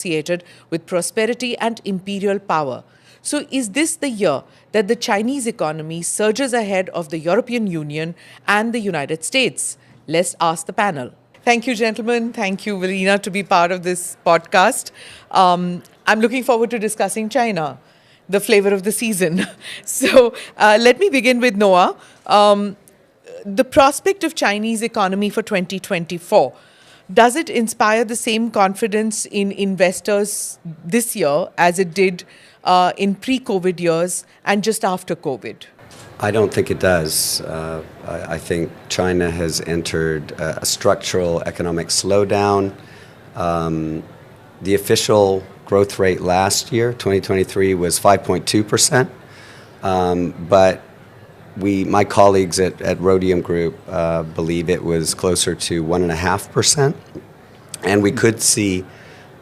associated with prosperity and imperial power. So, is this the year that the Chinese economy surges ahead of the European Union and the United States? Let's ask the panel. Thank you, gentlemen. Thank you, Vilina, to be part of this podcast. I'm looking forward to discussing China, the flavor of the season. So, let me begin with Noah. The prospect of Chinese economy for 2024, does it inspire the same confidence in investors this year as it did in pre-COVID years and just after COVID? I don't think it does. I think China has entered a structural economic slowdown. The official growth rate last year, 2023, was 5.2%. But my colleagues at Rhodium Group believe it was closer to 1.5%, and we could see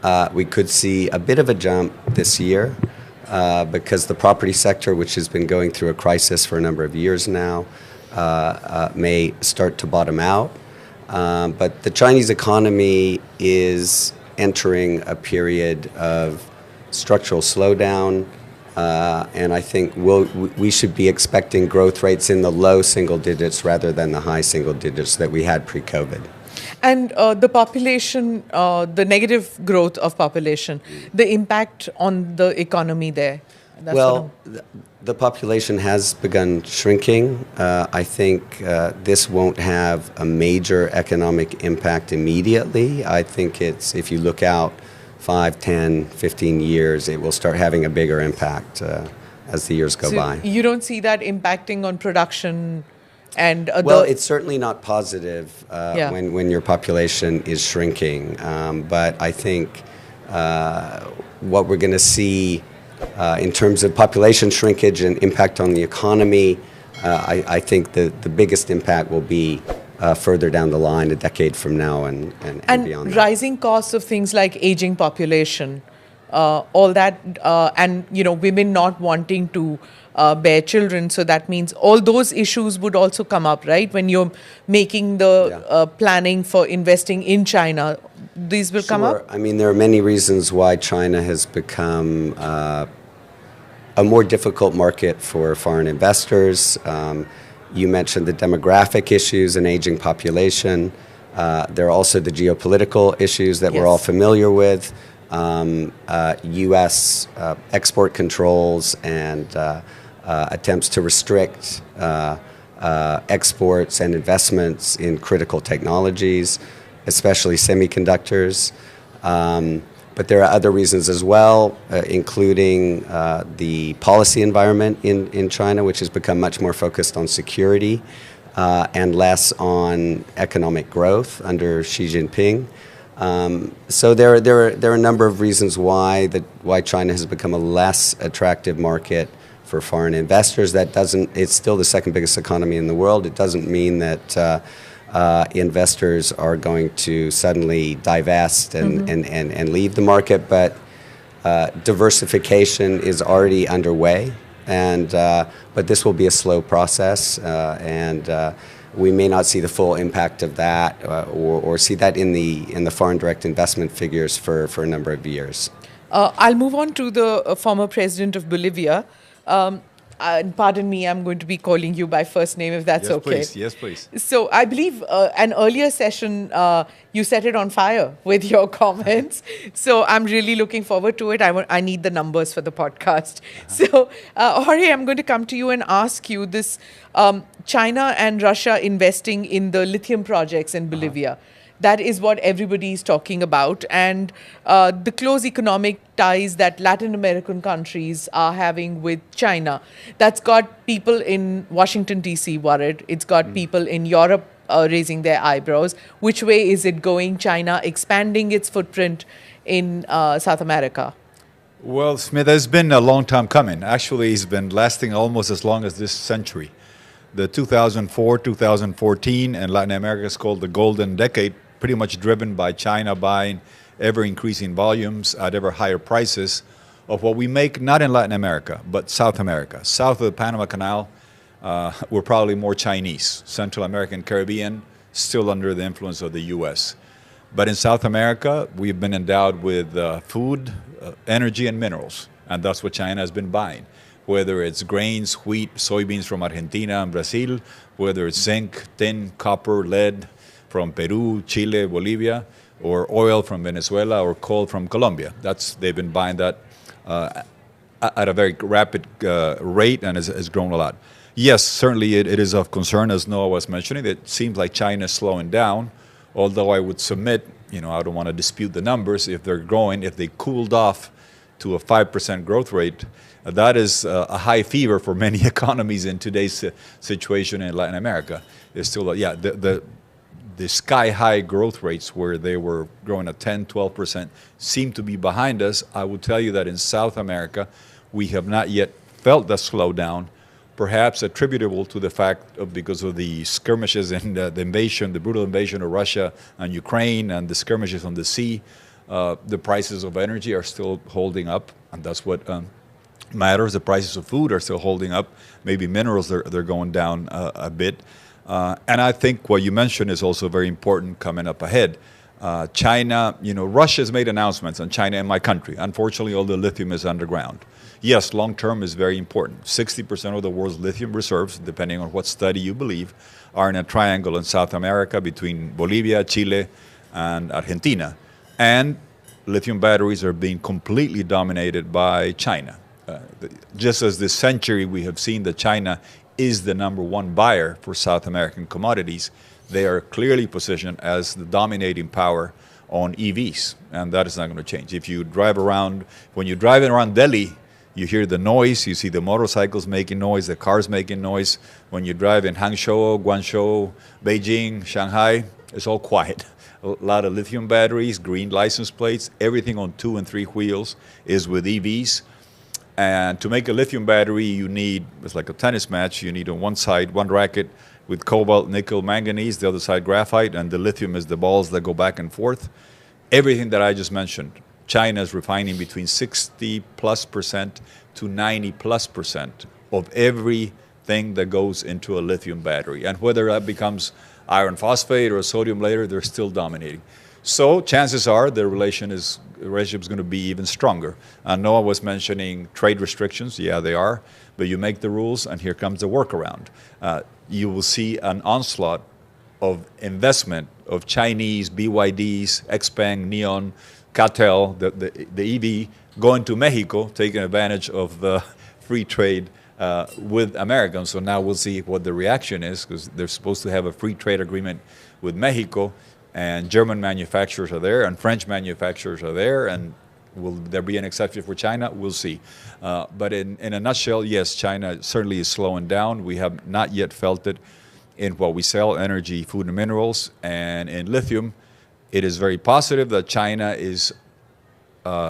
a bit of a jump this year because the property sector, which has been going through a crisis for a number of years now, may start to bottom out. But the Chinese economy is entering a period of structural slowdown. And I think we should be expecting growth rates in the low single digits rather than the high single digits that we had pre-COVID. And the population, the negative growth of population, the impact on the economy there? The population has begun shrinking. I think this won't have a major economic impact immediately. I think if you look out 5, 10, 15 years, it will start having a bigger impact as the years go by. You don't see that impacting on production and it's certainly not positive when your population is shrinking. But I think what we're going to see in terms of population shrinkage and impact on the economy, I think the biggest impact will be further down the line, a decade from now and beyond that. Rising costs of things like aging population, all that, and women not wanting to bear children. So that means all those issues would also come up, right? When you're making the planning for investing in China, these will come up? I mean, there are many reasons why China has become a more difficult market for foreign investors. You mentioned the demographic issues and aging population. There are also the geopolitical issues that we're all familiar with. U.S. export controls and attempts to restrict exports and investments in critical technologies, especially semiconductors. But there are other reasons as well, including the policy environment in China, which has become much more focused on security and less on economic growth under Xi Jinping. So there are a number of reasons why China has become a less attractive market for foreign investors. It's still the second biggest economy in the world. It doesn't mean that investors are going to suddenly divest and leave the market, but diversification is already underway, but this will be a slow process, and we may not see the full impact of that or see that in the foreign direct investment figures for a number of years. I'll move on to the former president of Bolivia. And pardon me, I'm going to be calling you by first name if that's okay. Yes, please. So I believe an earlier session, you set it on fire with your comments. So I'm really looking forward to it. I need the numbers for the podcast. So Jorge, I'm going to come to you and ask you this, China and Russia investing in the lithium projects in Bolivia. That is what everybody is talking about. And the close economic ties that Latin American countries are having with China. That's got people in Washington, D.C. worried. It's got people in Europe raising their eyebrows. Which way is it going? China expanding its footprint in South America? Well, Smita, it's been a long time coming. Actually, it's been lasting almost as long as this century. The 2004-2014 in Latin America is called the Golden Decade, pretty much driven by China buying ever-increasing volumes at ever higher prices of what we make not in Latin America, but South America. South of the Panama Canal, we're probably more Chinese. Central American, Caribbean, still under the influence of the U.S. But in South America, we've been endowed with food, energy, and minerals. And that's what China has been buying. Whether it's grains, wheat, soybeans from Argentina and Brazil, whether it's zinc, tin, copper, lead from Peru, Chile, Bolivia, or oil from Venezuela or coal from Colombia. They've been buying that at a very rapid rate and has grown a lot. Yes, certainly it is of concern, as Noah was mentioning. It seems like China is slowing down, although I would submit, I don't want to dispute the numbers. If they're growing, if they cooled off to a 5% growth rate, that is a high fever for many economies in today's situation in Latin America. It's still, the sky-high growth rates where they were growing at 10, 12% seem to be behind us. I will tell you that in South America, we have not yet felt the slowdown, perhaps attributable to the fact of because of the skirmishes and the brutal invasion of Russia and Ukraine and the skirmishes on the sea. The prices of energy are still holding up, and that's what matters. The prices of food are still holding up. Maybe minerals, they're going down a bit. And I think what you mentioned is also very important coming up ahead. China, Russia has made announcements on China in my country. Unfortunately, all the lithium is underground. Yes, long term is very important. 60% of the world's lithium reserves, depending on what study you believe, are in a triangle in South America between Bolivia, Chile, and Argentina. And lithium batteries are being completely dominated by China. Just as this century we have seen that China is the number one buyer for South American commodities, they are clearly positioned as the dominating power on EVs, and that is not going to change. If you drive around, when you're driving around Delhi, you hear the noise, you see the motorcycles making noise, the cars making noise. When you drive in Hangzhou, Guangzhou, Beijing, Shanghai, it's all quiet. A lot of lithium batteries, green license plates, everything on 2 and 3 wheels is with EVs. And to make a lithium battery, you need, it's like a tennis match, you need on one side, one racket with cobalt, nickel, manganese, the other side graphite, and the lithium is the balls that go back and forth. Everything that I just mentioned, China is refining between 60+% to 90+% of everything that goes into a lithium battery. And whether that becomes iron phosphate or sodium later, they're still dominating. So chances are the relationship is going to be even stronger. Noah was mentioning trade restrictions. Yeah, they are. But you make the rules, and here comes the workaround. You will see an onslaught of investment of Chinese, BYDs, Xpeng, Neon, Catel, the EV, going to Mexico, taking advantage of the free trade with Americans. So now we'll see what the reaction is, because they're supposed to have a free trade agreement with Mexico. And German manufacturers are there, and French manufacturers are there, and will there be an exception for China? We'll see. But in a nutshell, yes, China certainly is slowing down. We have not yet felt it in what we sell, energy, food and minerals, and in lithium. It is very positive that China is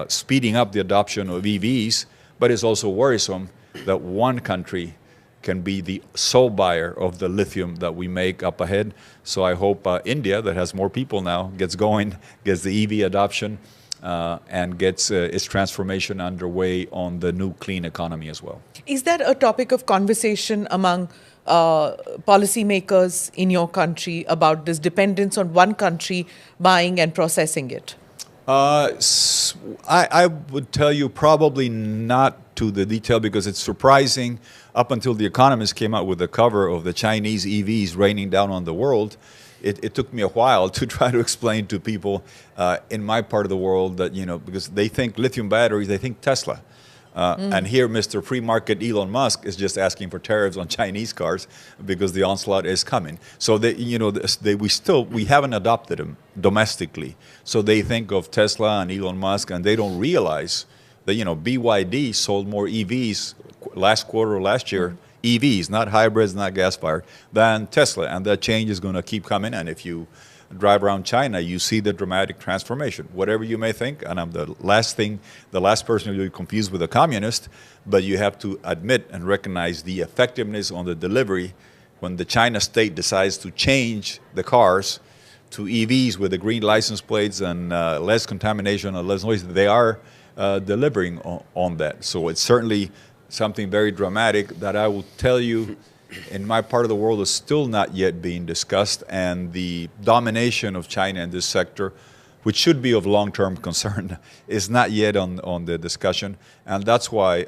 speeding up the adoption of EVs, but it's also worrisome that one country can be the sole buyer of the lithium that we make up ahead. So I hope India, that has more people now, gets going, gets the EV adoption, and gets its transformation underway on the new clean economy as well. Is that a topic of conversation among policymakers in your country about this dependence on one country buying and processing it? I would tell you probably not to the detail, because it's surprising. Up until The Economist came out with the cover of the Chinese EVs raining down on the world, it took me a while to try to explain to people in my part of the world that, because they think lithium batteries, they think Tesla. And here, Mr. Free Market Elon Musk is just asking for tariffs on Chinese cars because the onslaught is coming. So we haven't adopted them domestically. So they think of Tesla and Elon Musk, and they don't realize that BYD sold more EVs last quarter or last year, EVs, not hybrids, not gas-fired, than Tesla. And that change is going to keep coming. And if you drive around China, you see the dramatic transformation. Whatever you may think, and I'm the last person to be confused with a communist, but you have to admit and recognize the effectiveness on the delivery when the China state decides to change the cars to EVs with the green license plates and less contamination and less noise. They are delivering on that. So it's certainly something very dramatic that I will tell you in my part of the world is still not yet being discussed, and the domination of China in this sector, which should be of long-term concern, is not yet on the discussion. And that's why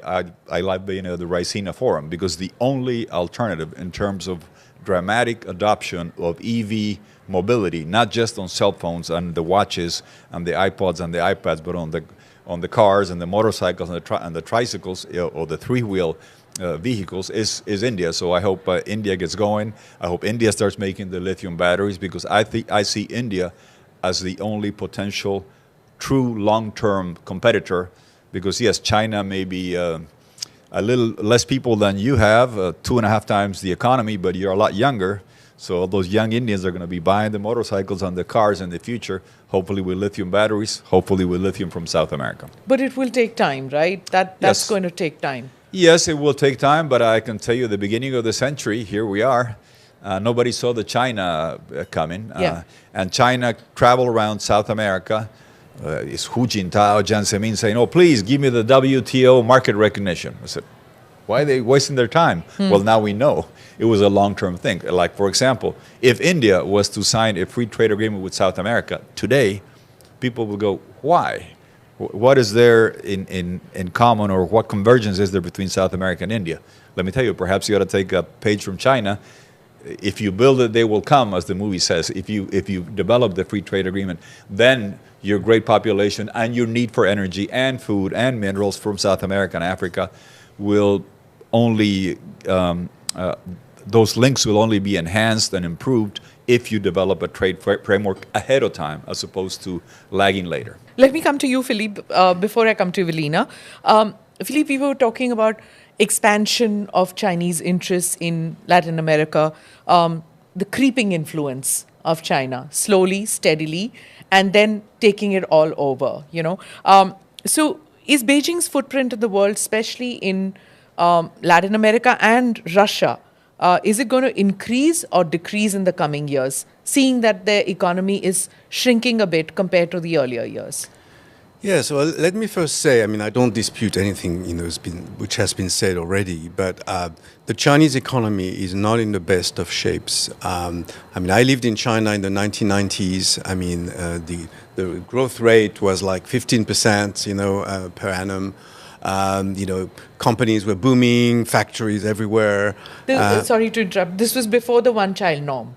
I like being at the Ricina Forum, because the only alternative in terms of dramatic adoption of EV mobility, not just on cell phones and the watches and the iPods and the iPads, but on the cars and the motorcycles and the tricycles, or the three-wheel vehicles, is India. So I hope India gets going. I hope India starts making the lithium batteries, because I see India as the only potential true long-term competitor. Because yes, China may be a little less people than you have, 2.5 times the economy, but you're a lot younger. So all those young Indians are going to be buying the motorcycles and the cars in the future, hopefully with lithium batteries, hopefully with lithium from South America. But it will take time, right? That's Yes. going to take time. Yes, it will take time, but I can tell you, the beginning of the century, here we are. Nobody saw the China coming. Yeah. And China traveled around South America. It's Hu Jintao, Jiang Zemin saying, "Oh, please give me the WTO market recognition." I said, why are they wasting their time? Well, now we know it was a long-term thing. Like, for example, if India was to sign a free trade agreement with South America today, people would go, why? What is there in common, or what convergence is there between South America and India? Let me tell you, perhaps you ought to take a page from China. If you build it, they will come, as the movie says. If you develop the free trade agreement, then your great population and your need for energy and food and minerals from South America and Africa will only, those links will only be enhanced and improved if you develop a trade framework ahead of time, as opposed to lagging later. Let me come to you, Philippe, before I come to Evelina. Philippe, we were talking about expansion of Chinese interests in Latin America, the creeping influence of China, slowly, steadily, and then taking it all over, So is Beijing's footprint in the world, especially in Latin America and Russia, is it going to increase or decrease in the coming years, seeing that their economy is shrinking a bit compared to the earlier years? Yes, well, let me first say, I don't dispute anything which has been said already, but the Chinese economy is not in the best of shapes. I lived in China in the 1990s. The growth rate was like 15%, per annum. Companies were booming, factories everywhere. Sorry to interrupt. This was before the one-child norm.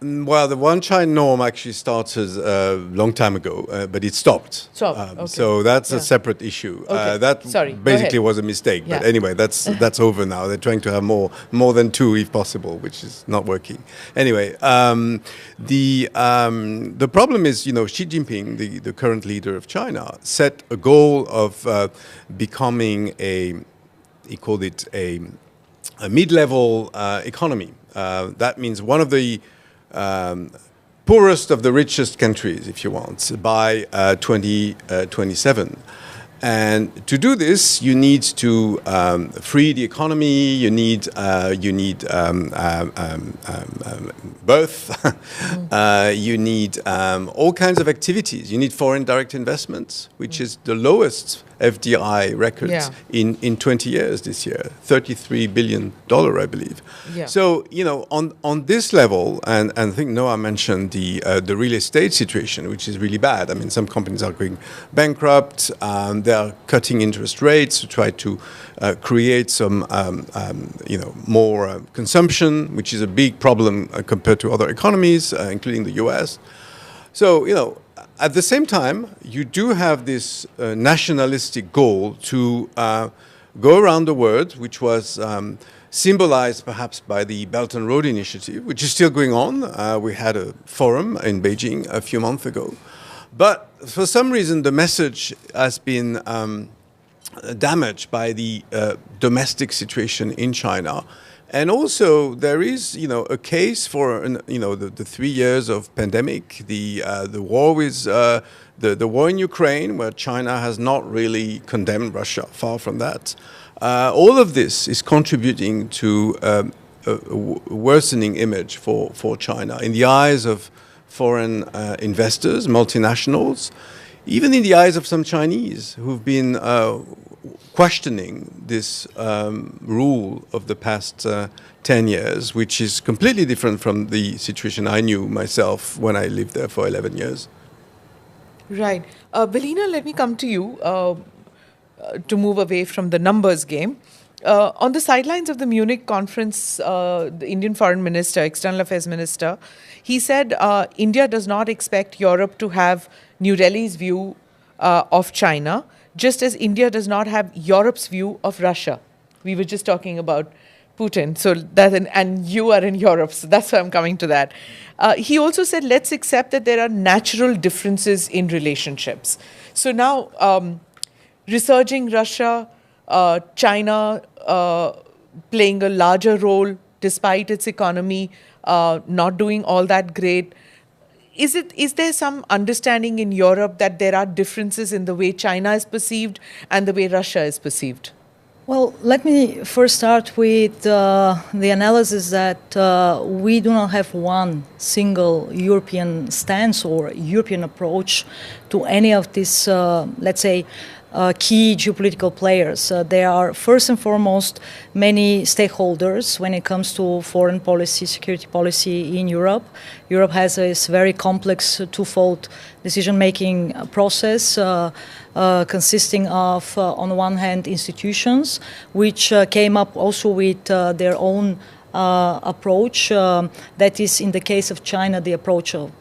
Well, the one-child norm actually started a long time ago, but it stopped. Okay. So that's a separate issue. Okay. That Sorry, basically was a mistake. But Yeah. anyway, that's over now. They're trying to have more than two, if possible, which is not working. Anyway, the problem is, Xi Jinping, the current leader of China, set a goal of becoming he called it a mid-level economy. That means one of the poorest of the richest countries, if you want, by 2027. And to do this, you need to free the economy. You need birth. You need all kinds of activities. You need foreign direct investments, which is the lowest FDI records in 20 years this year, $33 billion, I believe. Yeah. So, on this level, and I think Noah mentioned the real estate situation, which is really bad. Some companies are going bankrupt. They are cutting interest rates to try to create some, more consumption, which is a big problem compared to other economies, including the U.S. So, at the same time, you do have this nationalistic goal to go around the world, which was symbolized perhaps by the Belt and Road Initiative, which is still going on. We had a forum in Beijing a few months ago. But for some reason, the message has been damaged by the domestic situation in China. And also, there is, a case for, the 3 years of pandemic, the war with the war in Ukraine, where China has not really condemned Russia. Far from that. All of this is contributing to a worsening image for China in the eyes of foreign investors, multinationals, even in the eyes of some Chinese who've been questioning this rule of the past 10 years, which is completely different from the situation I knew myself when I lived there for 11 years. Right. Belina, let me come to you to move away from the numbers game. On the sidelines of the Munich conference, the Indian Foreign Minister, External Affairs Minister, he said India does not expect Europe to have New Delhi's view of China, just as India does not have Europe's view of Russia. We were just talking about Putin, so that and you are in Europe, so that's why I'm coming to that. He also said, let's accept that there are natural differences in relationships. So now, resurging Russia, China playing a larger role despite its economy not doing all that great. Is there some understanding in Europe that there are differences in the way China is perceived and the way Russia is perceived? Well, let me first start with the analysis that we do not have one single European stance or European approach to any of these, let's say, key geopolitical players. There are first and foremost many stakeholders when it comes to foreign policy, security policy in Europe. Europe has this very complex twofold decision-making process consisting of, on one hand, institutions, which came up also with their own approach. That is, in the case of China, the approach of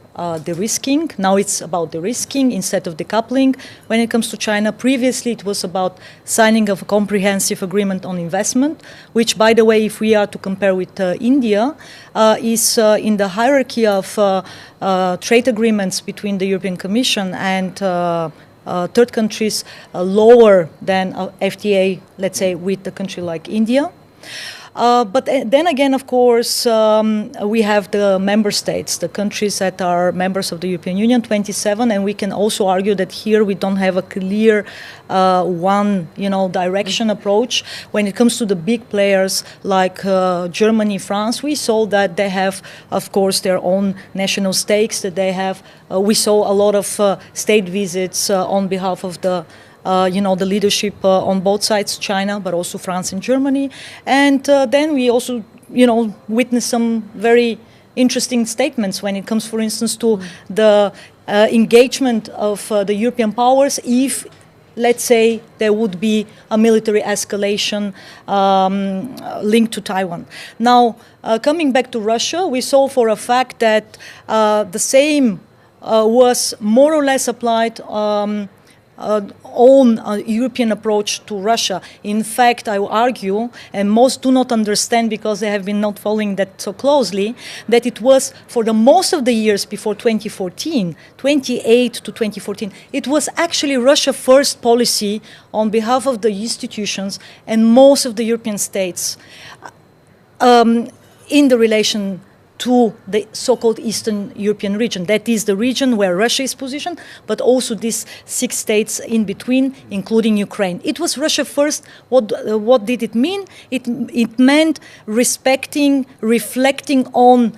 de-risking. Now it's about de-risking instead of decoupling. When it comes to China, previously it was about signing of a comprehensive agreement on investment, which, by the way, if we are to compare with India, is in the hierarchy of trade agreements between the European Commission and third countries, lower than FTA, let's say, with a country like India. But then again, of course, we have the member states, the countries that are members of the European Union, 27, and we can also argue that here we don't have a clear one, direction approach. When it comes to the big players like Germany, France, we saw that they have, of course, their own national stakes, that they have, we saw a lot of state visits on behalf of the the leadership on both sides, China, but also France and Germany. And then we also, witnessed some very interesting statements when it comes, for instance, to the engagement of the European powers if, let's say, there would be a military escalation linked to Taiwan. Now, coming back to Russia, we saw for a fact that the same was more or less applied own European approach to Russia. In fact, I will argue, and most do not understand because they have been not following that so closely, that it was for the most of the years before 2014, 28 to 2014, it was actually Russia first policy on behalf of the institutions and most of the European states in the relation to the so-called Eastern European region. That is the region where Russia is positioned, but also these 6 states in between, including Ukraine. It was Russia first. What did it mean? It meant respecting, reflecting on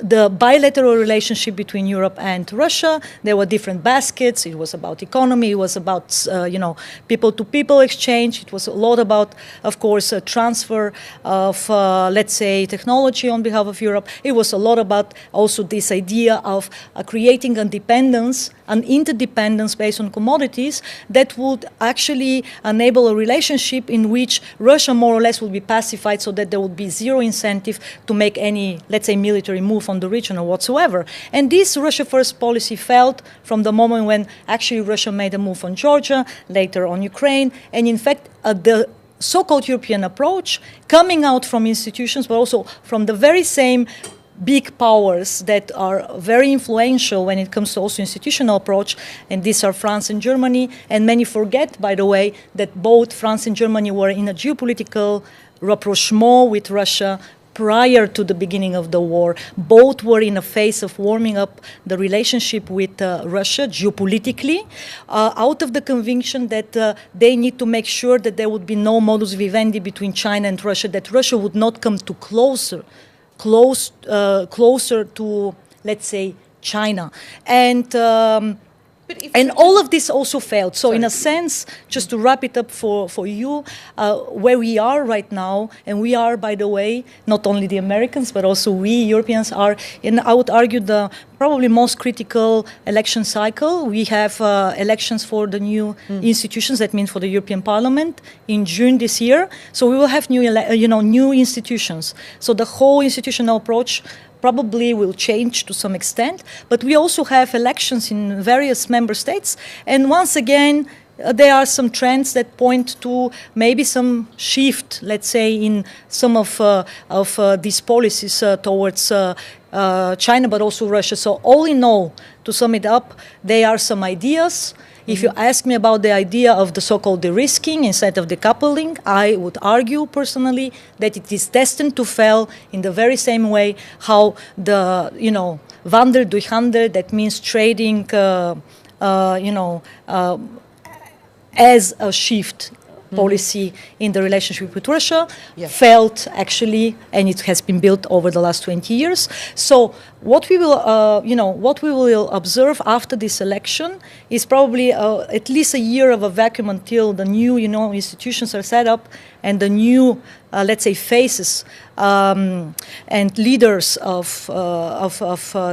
the bilateral relationship between Europe and Russia. There were different baskets. It was about economy. It was about, people-to-people exchange. It was a lot about, of course, a transfer of, let's say, technology on behalf of Europe. It was a lot about also this idea of creating independence, an interdependence based on commodities that would actually enable a relationship in which Russia more or less would be pacified so that there would be zero incentive to make any, let's say, military move on the region or whatsoever. And this Russia first policy failed from the moment when actually Russia made a move on Georgia, later on Ukraine, and in fact the so-called European approach coming out from institutions, but also from the very same big powers that are very influential when it comes to also institutional approach, and these are France and Germany. And many forget, by the way, that both France and Germany were in a geopolitical rapprochement with Russia prior to the beginning of the war. Both were in a phase of warming up the relationship with Russia geopolitically, out of the conviction that they need to make sure that there would be no modus vivendi between China and Russia, that Russia would not come to closer to, let's say, China. And And all of this also failed. So in a sense, just to wrap it up for you, where we are right now, and we are, by the way, not only the Americans, but also we Europeans are in, I would argue, the probably most critical election cycle. We have elections for the new institutions, that means for the European Parliament, in June this year. So we will have new institutions. So the whole institutional approach probably will change to some extent, but we also have elections in various member states, and once again, there are some trends that point to maybe some shift, let's say, in some of these policies towards China, but also Russia. So all in all, to sum it up, there are some ideas. If you ask me about the idea of the so-called de-risking instead of decoupling, I would argue personally that it is destined to fail in the very same way how the, Wandel durch Handel, that means trading, as a shift policy in the relationship with Russia failed actually, and it has been built over the last 20 years. So what we will observe after this election is probably at least a year of a vacuum until the new institutions are set up and the new let's say faces and leaders of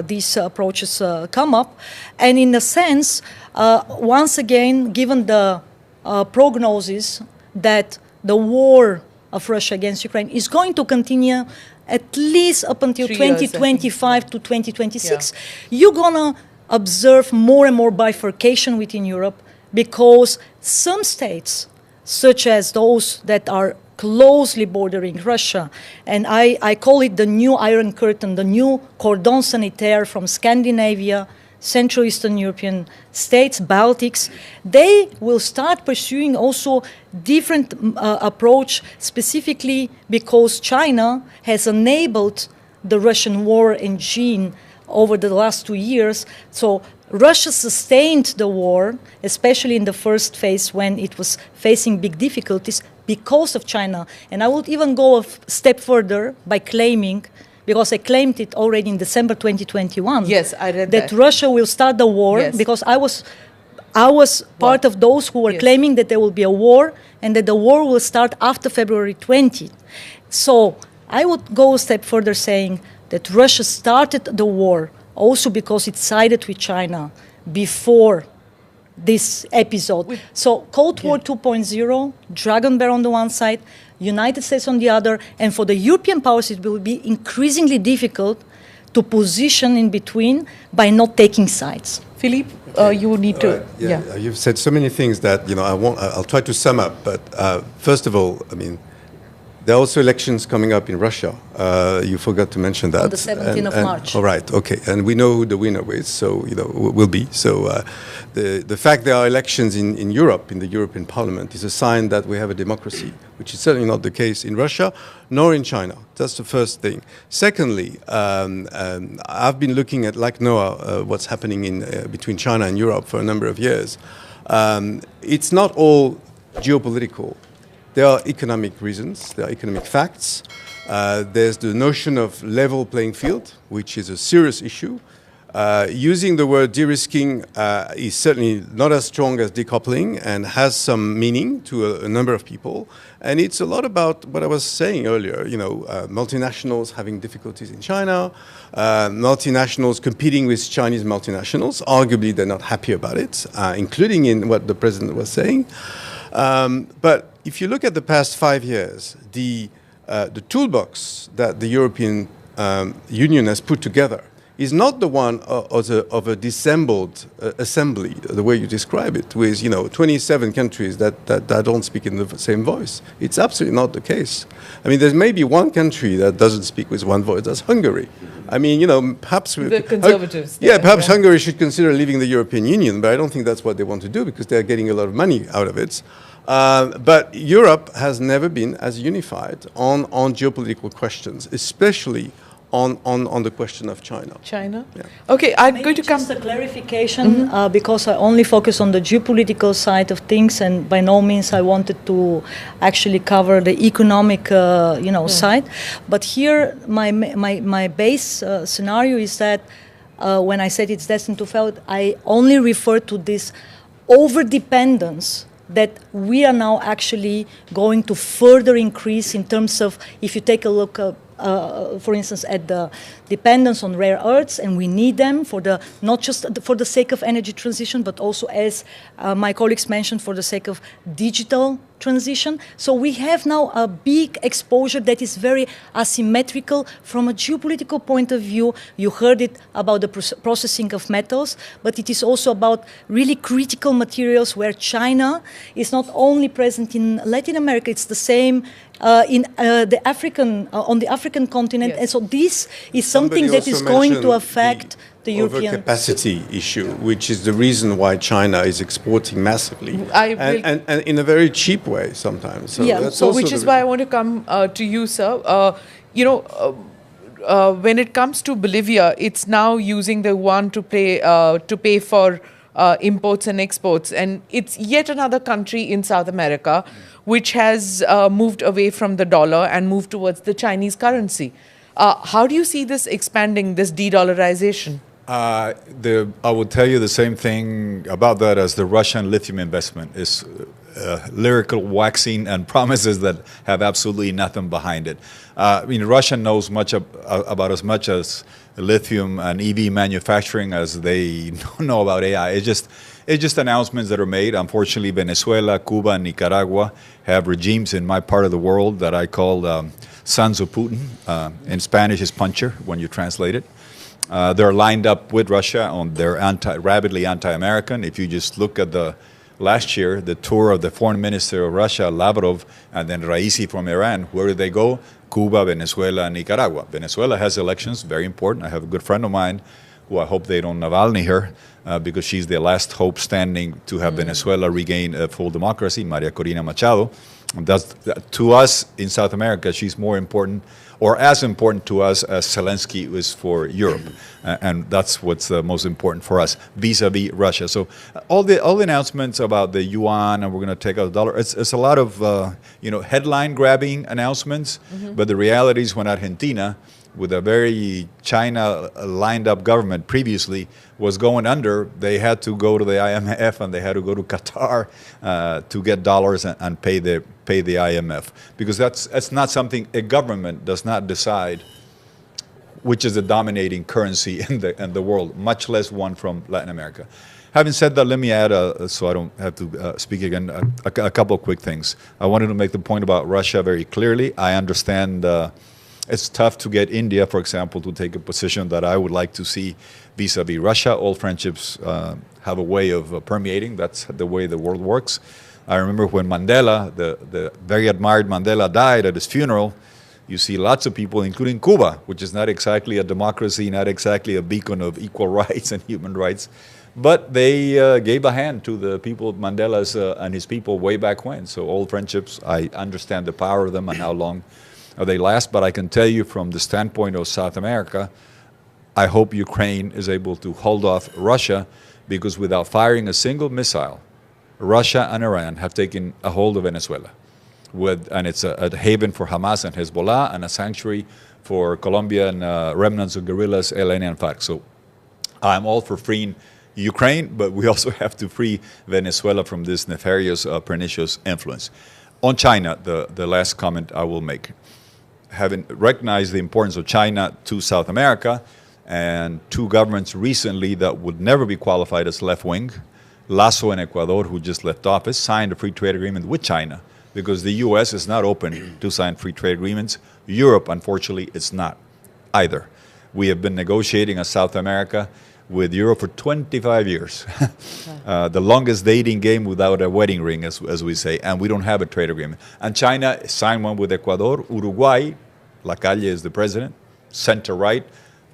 these approaches come up, and in a sense, once again, given the prognosis that the war of Russia against Ukraine is going to continue at least up until 2025 to 2026, you're going to observe more and more bifurcation within Europe, because some states, such as those that are closely bordering Russia, and I call it the new Iron Curtain, the new cordon sanitaire from Scandinavia, Central Eastern European states, Baltics, they will start pursuing also different approach, specifically because China has enabled the Russian war engine over the last 2 years. So Russia sustained the war, especially in the first phase when it was facing big difficulties because of China. And I would even go a step further by claiming, because I claimed it already in December 2021. Yes, I read that Russia will start the war, because I was part of those who were claiming that there will be a war and that the war will start after February 20. So I would go a step further saying that Russia started the war also because it sided with China before this episode. So Cold War 2.0, Dragon Bear on the one side, United States on the other, and for the European powers it will be increasingly difficult to position in between by not taking sides. Philippe, you need to... You've said so many things that I'll try to sum up, but first of all, I mean, there are also elections coming up in Russia. You forgot to mention that. On the 17th of March. All right, okay. And we know who the winner is, so, will be. So the fact there are elections in Europe, in the European Parliament, is a sign that we have a democracy, which is certainly not the case in Russia, nor in China. That's the first thing. Secondly, I've been looking at, like Noah, what's happening between China and Europe for a number of years. It's not all geopolitical. There are economic reasons, there are economic facts. There's the notion of level playing field, which is a serious issue. Using the word de-risking is certainly not as strong as decoupling and has some meaning to a number of people. And it's a lot about what I was saying earlier, multinationals having difficulties in China, multinationals competing with Chinese multinationals. Arguably, they're not happy about it, including in what the president was saying. But if you look at the past 5 years, the toolbox that the European Union has put together is not the one of a dissembled assembly, the way you describe it, with 27 countries that don't speak in the same voice. It's absolutely not the case. I mean, there's maybe one country that doesn't speak with one voice. That's Hungary. I mean, perhaps the conservatives. Perhaps Hungary should consider leaving the European Union, but I don't think that's what they want to do because they're getting a lot of money out of it. But Europe has never been as unified on geopolitical questions, especially on the question of China. Yeah. Okay, I'm Maybe going to come... Just a clarification, because I only focus on the geopolitical side of things, and by no means I wanted to actually cover the economic, side. But here, my base scenario is that when I said it's destined to fail, I only refer to this over-dependence that we are now actually going to further increase in terms of, if you take a look, for instance, at the dependence on rare earths, and we need them for not just for the sake of energy transition, but also, as my colleagues mentioned, for the sake of digital transition. So we have now a big exposure that is very asymmetrical from a geopolitical point of view. You heard it about the processing of metals, but it is also about really critical materials where China is not only present in Latin America, it's the same in the on the African continent. Yes. And so this is something that is going to affect the European overcapacity issue, which is the reason why China is exporting massively, I will- and in a very cheap way sometimes. So Yeah, that's So, also which the is why I want to come to you, sir. When it comes to Bolivia, it's now using the yuan to pay for imports and exports, and it's yet another country in South America which has moved away from the dollar and moved towards the Chinese currency. How do you see this expanding, this de-dollarization? I would tell you the same thing about that as the Russian lithium investment is lyrical waxing and promises that have absolutely nothing behind it. Russia knows about as much as lithium and EV manufacturing as they know about AI. It's just announcements that are made. Unfortunately, Venezuela, Cuba, and Nicaragua have regimes in my part of the world that I call sons of Putin. In Spanish is puncher when you translate it. They're lined up with Russia on their rabidly anti-American. If you just look at last year, the tour of the foreign minister of Russia, Lavrov, and then Raisi from Iran, where did they go? Cuba, Venezuela, and Nicaragua. Venezuela has elections, very important. I have a good friend of mine who I hope they don't Navalny her, because she's the last hope standing to have Venezuela regain full democracy, Maria Corina Machado. And to us in South America, she's more important, or as important to us as Zelensky is for Europe. And that's what's most important for us, vis-a-vis Russia. So all the announcements about the yuan and we're going to take out the dollar, it's a lot of headline-grabbing announcements. But the reality is when Argentina, with a very China-lined-up government previously, was going under, they had to go to the IMF and they had to go to Qatar to get dollars and pay the IMF, because that's not something a government does not decide which is the dominating currency in the world, much less one from Latin America. Having said that, let me add, so I don't have to speak again, a couple of quick things. I wanted to make the point about Russia very clearly. I understand it's tough to get India, for example, to take a position that I would like to see vis-a-vis Russia. All friendships have a way of permeating. That's the way the world works. I remember when Mandela, the very admired Mandela, died at his funeral, you see lots of people, including Cuba, which is not exactly a democracy, not exactly a beacon of equal rights and human rights, but they gave a hand to the people of Mandela's and his people way back when. So old friendships, I understand the power of them and how long they last, but I can tell you from the standpoint of South America, I hope Ukraine is able to hold off Russia, because without firing a single missile, Russia and Iran have taken a hold of Venezuela. And it's a haven for Hamas and Hezbollah and a sanctuary for Colombian remnants of guerrillas, LN and FARC. So I'm all for freeing Ukraine, but we also have to free Venezuela from this nefarious, pernicious influence. On China, the last comment I will make. Having recognized the importance of China to South America, and two governments recently that would never be qualified as left-wing, Lasso in Ecuador, who just left office, signed a free trade agreement with China, because the U.S. is not open to sign free trade agreements. Europe, unfortunately, is not either. We have been negotiating as South America with Europe for 25 years. The longest dating game without a wedding ring, as we say, and we don't have a trade agreement. And China signed one with Ecuador. Uruguay, Lacalle is the president, center-right,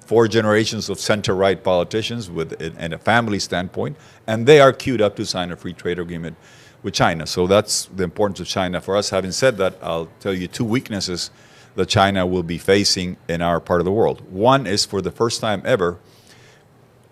4 generations of center-right politicians in a family standpoint, and they are queued up to sign a free trade agreement with China. So that's the importance of China for us. Having said that, I'll tell you 2 weaknesses that China will be facing in our part of the world. One is, for the first time ever,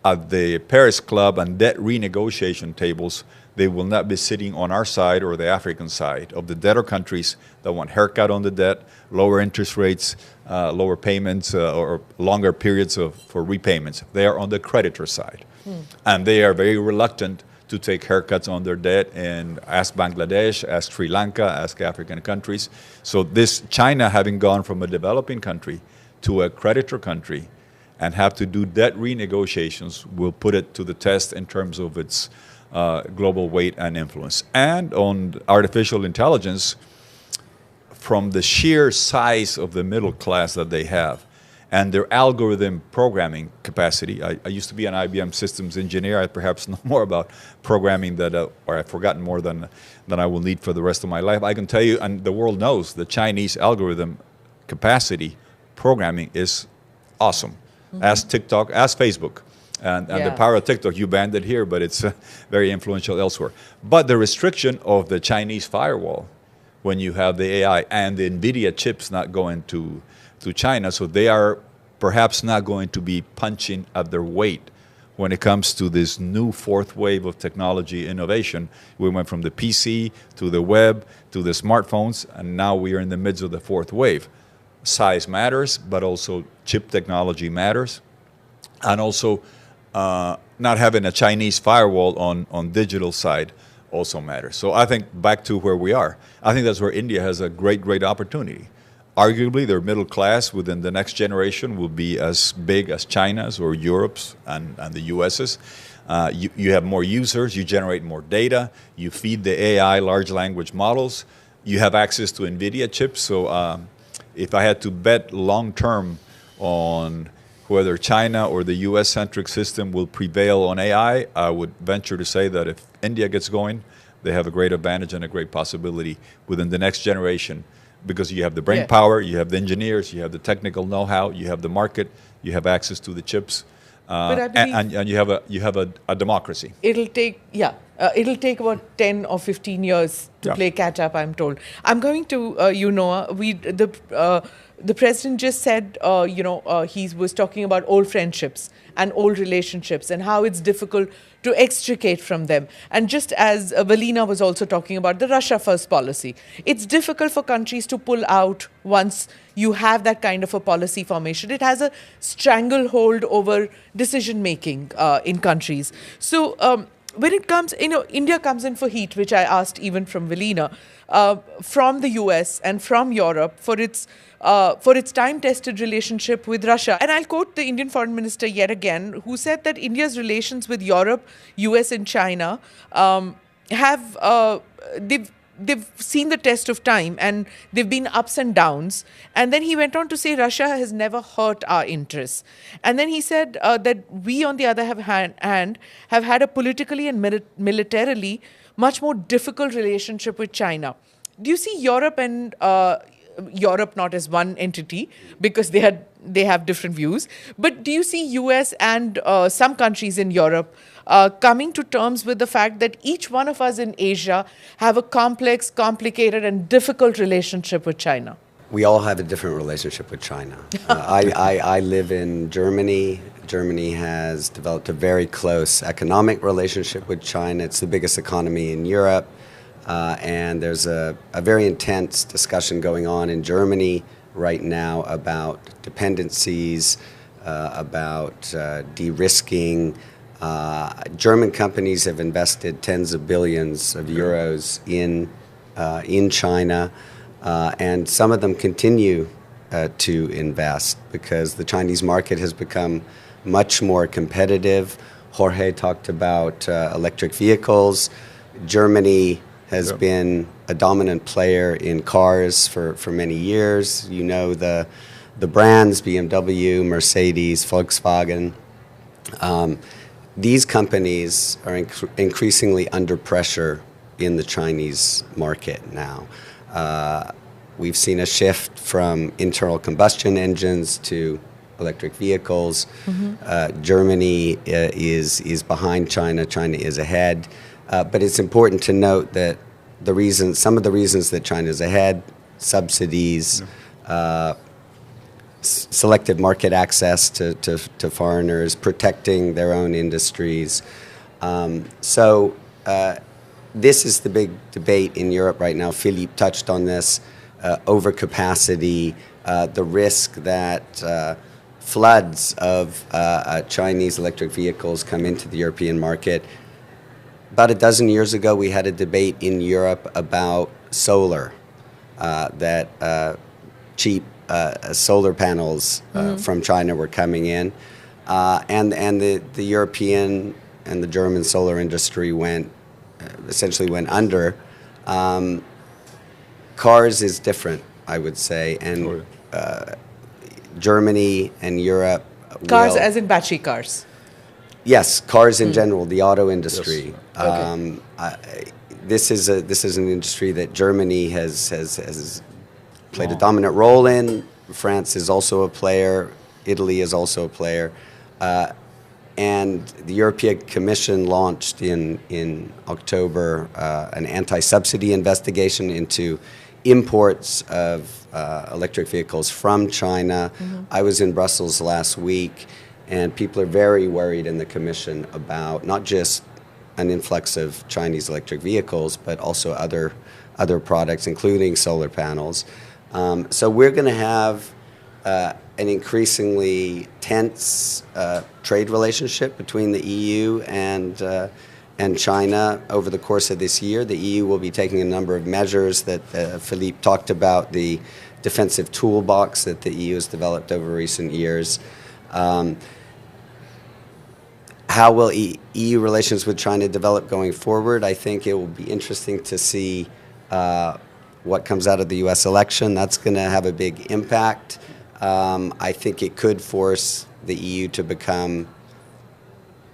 at the Paris Club and debt renegotiation tables, they will not be sitting on our side or the African side of the debtor countries that want haircut on the debt, lower interest rates, lower payments, or longer periods for repayments. They are on the creditor side. And they are very reluctant to take haircuts on their debt, and ask Bangladesh, ask Sri Lanka, ask African countries. So this China, having gone from a developing country to a creditor country and have to do debt renegotiations, will put it to the test in terms of its global weight and influence. And on artificial intelligence, from the sheer size of the middle class that they have and their algorithm programming capacity. I used to be an IBM systems engineer. I perhaps know more about programming or I've forgotten more than I will need for the rest of my life. I can tell you, and the world knows, the Chinese algorithm capacity programming is awesome. Ask TikTok, ask Facebook. And the power of TikTok, you banned it here, but it's very influential elsewhere. But the restriction of the Chinese firewall, when you have the AI and the NVIDIA chips not going to China, so they are perhaps not going to be punching at their weight when it comes to this new fourth wave of technology innovation. We went from the PC to the web to the smartphones, and now we are in the midst of the fourth wave. Size matters, but also chip technology matters, and also not having a Chinese firewall on digital side also matters. So I think back to where we are, I think that's where India has a great opportunity. Arguably, their middle class within the next generation will be as big as China's or Europe's and the US's. You have more users, you generate more data, you feed the AI large language models, you have access to NVIDIA chips. So if I had to bet long term on whether China or the US-centric system will prevail on AI, I would venture to say that if India gets going, they have a great advantage and a great possibility within the next generation, because you have the brain power, you have the engineers, you have the technical know-how, you have the market, you have access to the chips, and you have a democracy. It'll take about 10 or 15 years to play catch up, I'm told. I'm going to Noah. The president just said, he was talking about old friendships and old relationships and how it's difficult to extricate from them. And just as Valina was also talking about the Russia first policy, it's difficult for countries to pull out once you have that kind of a policy formation. It has a stranglehold over decision making in countries. So when it comes, India comes in for heat, which I asked even from Valina, from the US and from Europe for its time-tested relationship with Russia. And I'll quote the Indian Foreign Minister yet again, who said that India's relations with Europe, US and China they've seen the test of time, and they've been ups and downs. And then he went on to say Russia has never hurt our interests. And then he said that we, on the other hand, have had a politically and militarily much more difficult relationship with China. Do you see Europe and Europe not as one entity because they have different views, but do you see US and some countries in Europe coming to terms with the fact that each one of us in Asia have a complex, complicated and difficult relationship with China? We all have a different relationship with China. I live in Germany. Germany has developed a very close economic relationship with China. It's the biggest economy in Europe. And there's a very intense discussion going on in Germany right now about dependencies, about de-risking. German companies have invested tens of billions of euros in China, and some of them continue to invest because the Chinese market has become much more competitive. Jorge talked about electric vehicles. Germany has been a dominant player in cars for many years. You know the brands, BMW, Mercedes, Volkswagen. These companies are increasingly under pressure in the Chinese market now. We've seen a shift from internal combustion engines to electric vehicles. Germany is behind China. China is ahead. But it's important to note that some of the reasons that China is ahead, subsidies, selective market access to foreigners, protecting their own industries. So this is the big debate in Europe right now. Philippe touched on this, overcapacity, the risk that floods of Chinese electric vehicles come into the European market. About a dozen years ago, we had a debate in Europe about solar, that cheap solar panels from China were coming in, and the European and the German solar industry essentially went under. Cars is different, I would say, and Germany and Europe. Cars, as in battery cars. Yes, cars in general, the auto industry. Yes. This is an industry that Germany has played a dominant role in. France is also a player. Italy is also a player. And the European Commission launched in October an anti-subsidy investigation into imports of electric vehicles from China. I was in Brussels last week, and people are very worried in the Commission about not just an influx of Chinese electric vehicles, but also other products, including solar panels. So we're going to have an increasingly tense trade relationship between the EU and China over the course of this year. The EU will be taking a number of measures that Philippe talked about, the defensive toolbox that the EU has developed over recent years. How will EU relations with China develop going forward? I think it will be interesting to see what comes out of the U.S. election. That's going to have a big impact. I think it could force the EU to become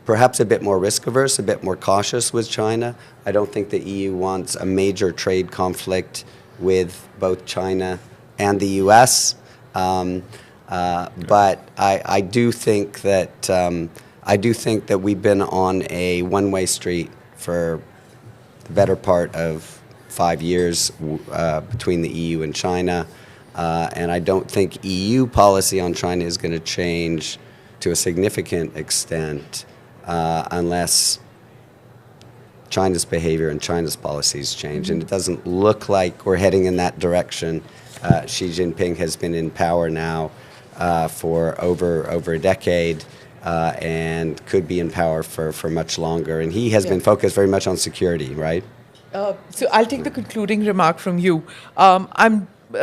perhaps a bit more risk-averse, a bit more cautious with China. I don't think the EU wants a major trade conflict with both China and the U.S. But I do think that we've been on a one-way street for the better part of 5 years between the EU and China. And I don't think EU policy on China is going to change to a significant extent unless China's behavior and China's policies change. And it doesn't look like we're heading in that direction. Xi Jinping has been in power now for over a decade and could be in power for much longer. And he has been focused very much on security, right? So I'll take the concluding remark from you.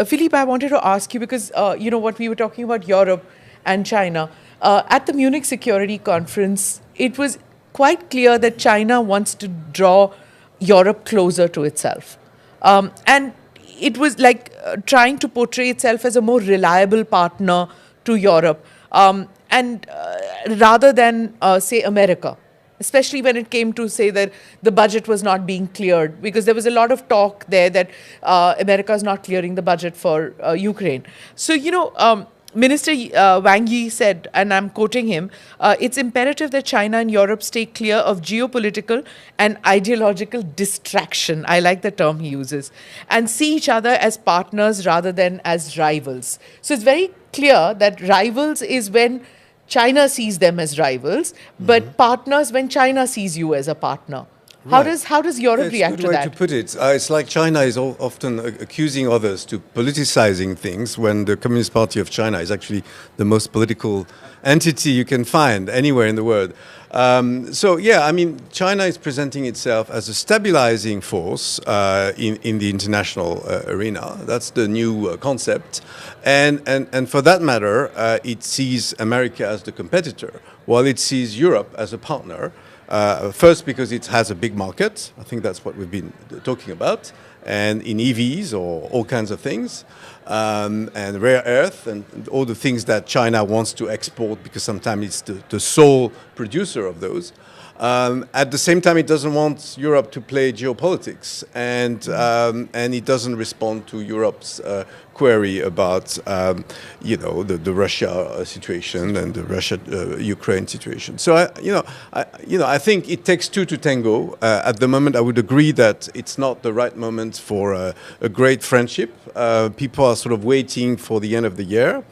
Philippe, I wanted to ask you because, what we were talking about Europe and China. At the Munich Security Conference, it was quite clear that China wants to draw Europe closer to itself. And it was like trying to portray itself as a more reliable partner to Europe. And rather than, say, America. Especially when it came to say that the budget was not being cleared, because there was a lot of talk there that America is not clearing the budget for Ukraine. So, Minister Wang Yi said, and I'm quoting him, it's imperative that China and Europe stay clear of geopolitical and ideological distraction. I like the term he uses. And see each other as partners rather than as rivals. So it's very clear that rivals is when China sees them as rivals, but partners when China sees you as a partner. How does Europe react to that? It's a good way to put it. It's like China is often accusing others to politicizing things when the Communist Party of China is actually the most political entity you can find anywhere in the world. China is presenting itself as a stabilizing force in the international arena. That's the new concept. And for that matter, it sees America as the competitor, while it sees Europe as a partner. First, because it has a big market. I think that's what we've been talking about. And in EVs or all kinds of things. And rare earth and all the things that China wants to export because sometimes it's the sole producer of those. At the same time, it doesn't want Europe to play geopolitics, and it doesn't respond to Europe's query about the Russia situation and the Russia-Ukraine situation. So I think it takes two to tango. At the moment, I would agree that it's not the right moment for a great friendship. People are sort of waiting for the end of the year.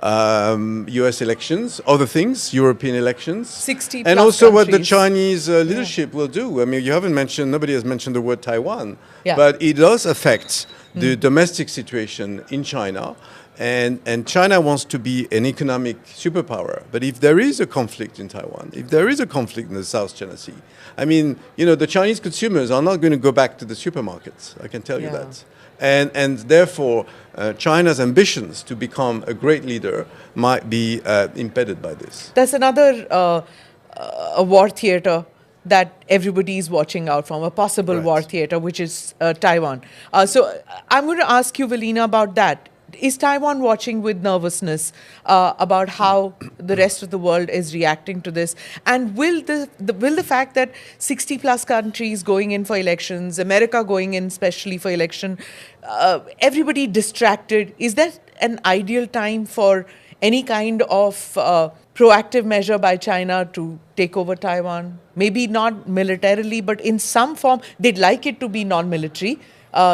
US elections, other things, European elections. 60 and plus also what the countries. Chinese leadership will do. I mean, you haven't mentioned, nobody has mentioned the word Taiwan, Yeah. but it does affect the domestic situation in China. And China wants to be an economic superpower. But if there is a conflict in Taiwan, if there is a conflict in the South China Sea, I mean, the Chinese consumers are not going to go back to the supermarkets. I can tell you Yeah. that. And therefore, China's ambitions to become a great leader might be impeded by this. That's another a war theater that everybody is watching out from, a possible Right. war theater, which is Taiwan. So I'm going to ask you, Valina, about that. Is Taiwan watching with nervousness about how the rest of the world is reacting to this? And will the fact that 60 plus countries going in for elections, America going in especially for election, everybody distracted, is that an ideal time for any kind of proactive measure by China to take over Taiwan? Maybe not militarily, but in some form. They'd like it to be non-military.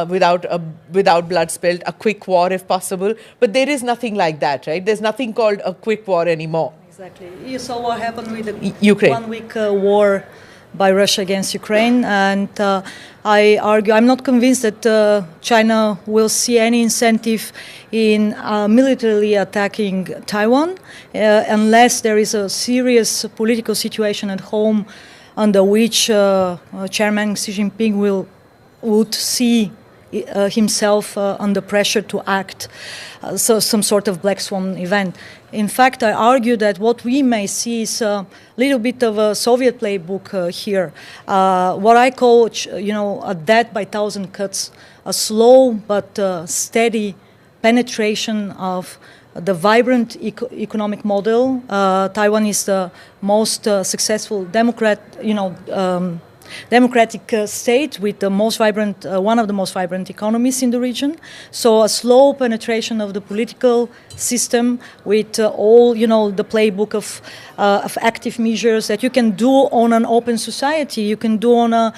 Without blood spilled, a quick war if possible. But there is nothing like that, right? There's nothing called a quick war anymore. Exactly. You saw what happened with the Ukraine. 1 week war by Russia against Ukraine. And I argue, I'm not convinced that China will see any incentive in militarily attacking Taiwan unless there is a serious political situation at home under which Chairman Xi Jinping would see himself under pressure to act, so some sort of black swan event. In fact, I argue that what we may see is a little bit of a Soviet playbook here, what I call, a death by thousand cuts, a slow but steady penetration of the vibrant economic model. Taiwan is the most successful democratic state with the most vibrant, one of the most vibrant economies in the region. So a slow penetration of the political system with all, the playbook of active measures that you can do on an open society. You can do on a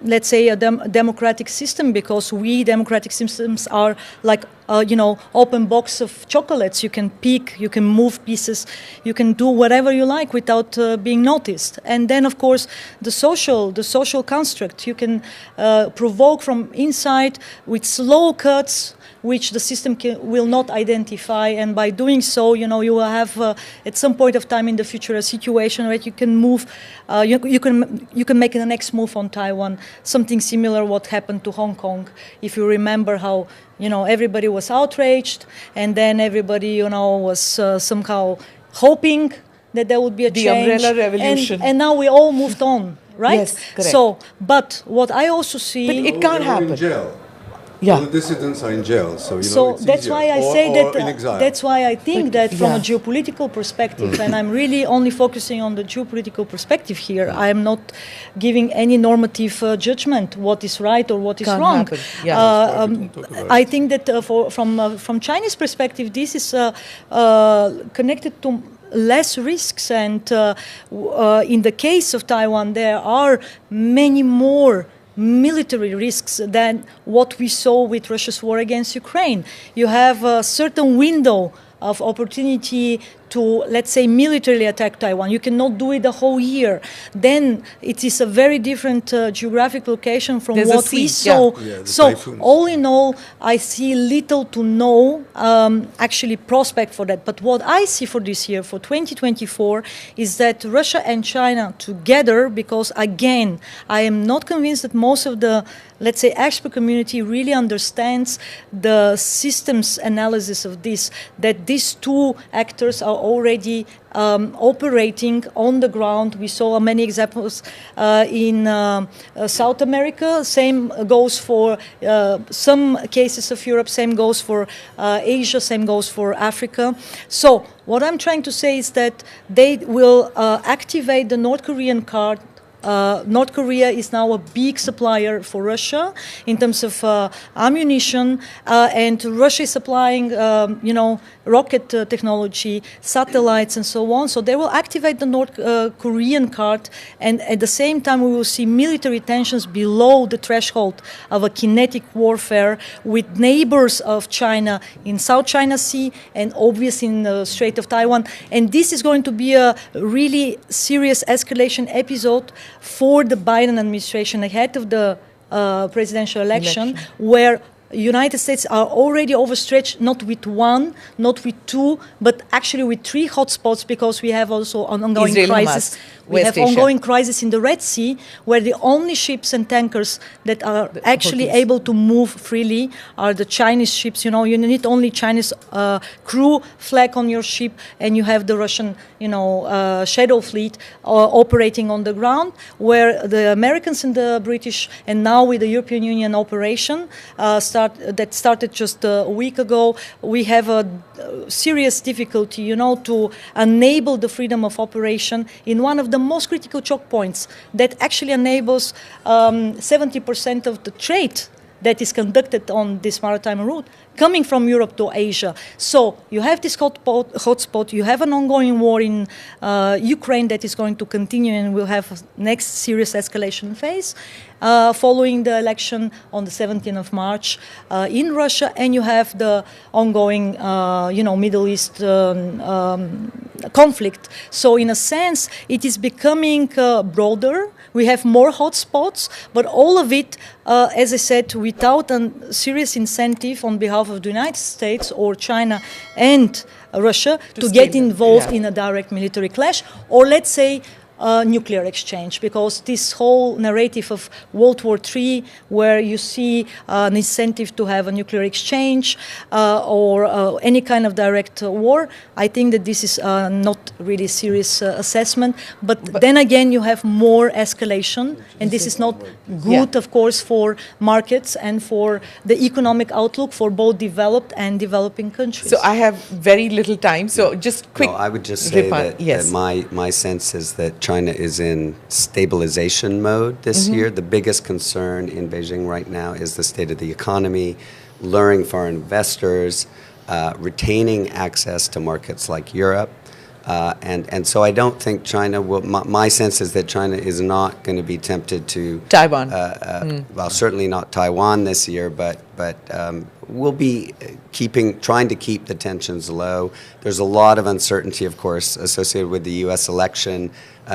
let's say, a democratic system, because we democratic systems are like open box of chocolates. You can pick, you can move pieces, you can do whatever you like without being noticed. And then, of course, the social construct. You can provoke from inside with slow cuts, which the system will not identify, and by doing so, you will have at some point of time in the future a situation where you can move, you can make the next move on Taiwan, something similar what happened to Hong Kong. If you remember how everybody was outraged, and then everybody was somehow hoping that there would be a The change. umbrella revolution. And now we all moved on, right? Yes, correct. So, but what I also see. But it can't happen. In jail. Yeah. All the dissidents are in jail, so it's that's easier. why I Or- say or that. in exile. That's why I think that from yeah. a geopolitical perspective, and I'm really only focusing on the geopolitical perspective here. I am not giving any normative judgment what is right or what is Can't wrong. happen. Yeah. That's why we don't talk about I it. think that from Chinese perspective, this is connected to less risks, and in the case of Taiwan, there are many more military risks than what we saw with Russia's war against Ukraine. You have a certain window of opportunity to, let's say, militarily attack Taiwan. You cannot do it the whole year. Then it is a very different geographic location from There's a what we sea, yeah. saw. Yeah, the So typhoons. all in all, I see little to no actually prospect for that. But what I see for this year, for 2024, is that Russia and China together, because again, I am not convinced that most of the, let's say, expert community really understands the systems analysis of this, that these two actors are already operating on the ground. We saw many examples in South America. Same goes for some cases of Europe. Same goes for Asia. Same goes for Africa. So what I'm trying to say is that they will activate the North Korean card North Korea is now a big supplier for Russia in terms of ammunition, and Russia is supplying, rocket technology, satellites, and so on. So they will activate the North Korean card, and at the same time, we will see military tensions below the threshold of a kinetic warfare with neighbors of China in South China Sea and obviously in the Strait of Taiwan. And this is going to be a really serious escalation episode for the Biden administration ahead of the presidential election, where United States are already overstretched, not with one, not with two, but actually with three hotspots, because we have also an ongoing crisis. We have ongoing crisis in the Red Sea, where the only ships and tankers that are actually able to move freely are the Chinese ships. You need only Chinese crew flag on your ship, and you have the Russian, shadow fleet operating on the ground, where the Americans and the British, and now with the European Union operation that started just a week ago, we have a serious difficulty, to enable the freedom of operation in one of the most critical choke points that actually enables 70% of the trade that is conducted on this maritime route coming from Europe to Asia. So you have this hotspot, you have an ongoing war in Ukraine that is going to continue, and we'll have a next serious escalation phase following the election on the 17th of March in Russia, and you have the ongoing, Middle East conflict. So in a sense, it is becoming broader. We have more hotspots, but all of it, as I said, without a serious incentive on behalf of the United States or China and Russia to get involved in a direct military clash, or let's say nuclear exchange, because this whole narrative of World War III, where you see an incentive to have a nuclear exchange or any kind of direct war, I think that this is not really serious assessment. But then again, you have more escalation, and this is not good, of course, for markets and for the economic outlook for both developed and developing countries. So I have very little time, so just quick. No, I would just say that my sense is that China is in stabilization mode this year. The biggest concern in Beijing right now is the state of the economy, luring foreign investors, retaining access to markets like Europe. And so I don't think China will, my sense is that China is not going to be tempted to Taiwan. Well, certainly not Taiwan this year, but we'll be trying to keep the tensions low. There's a lot of uncertainty, of course, associated with the U.S. election.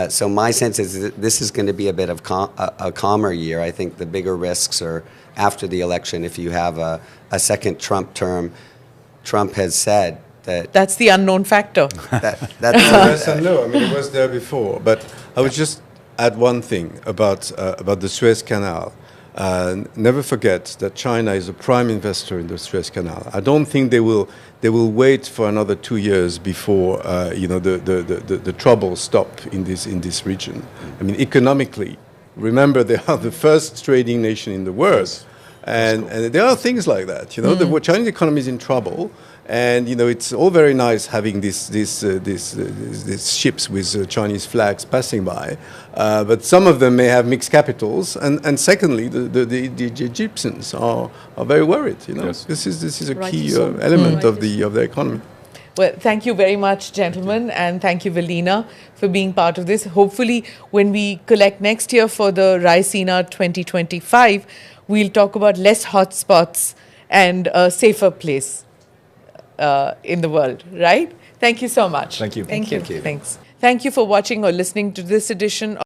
So my sense is that this is going to be a bit of a calmer year. I think the bigger risks are after the election. If you have a second Trump term, Trump has said that's the unknown factor. Yes and no. I mean, it was there before. But I would just add one thing about the Suez Canal. Never forget that China is a prime investor in the Suez Canal. I don't think they will wait for another 2 years before the troubles stop in this region. I mean, economically, remember they are the first trading nation in the world, and there are things like that. The Chinese economy is in trouble. And it's all very nice having these ships with Chinese flags passing by, but some of them may have mixed capitals. And secondly, the Egyptians are very worried. Yes. This is a key element of the economy. Well, thank you very much, gentlemen, and thank you, Velina, for being part of this. Hopefully, when we collect next year for the Raisina 2025, we'll talk about less hotspots and a safer place in the world, right? Thank you so much. Thank you. Thank you. Thanks. Thank you for watching or listening to this edition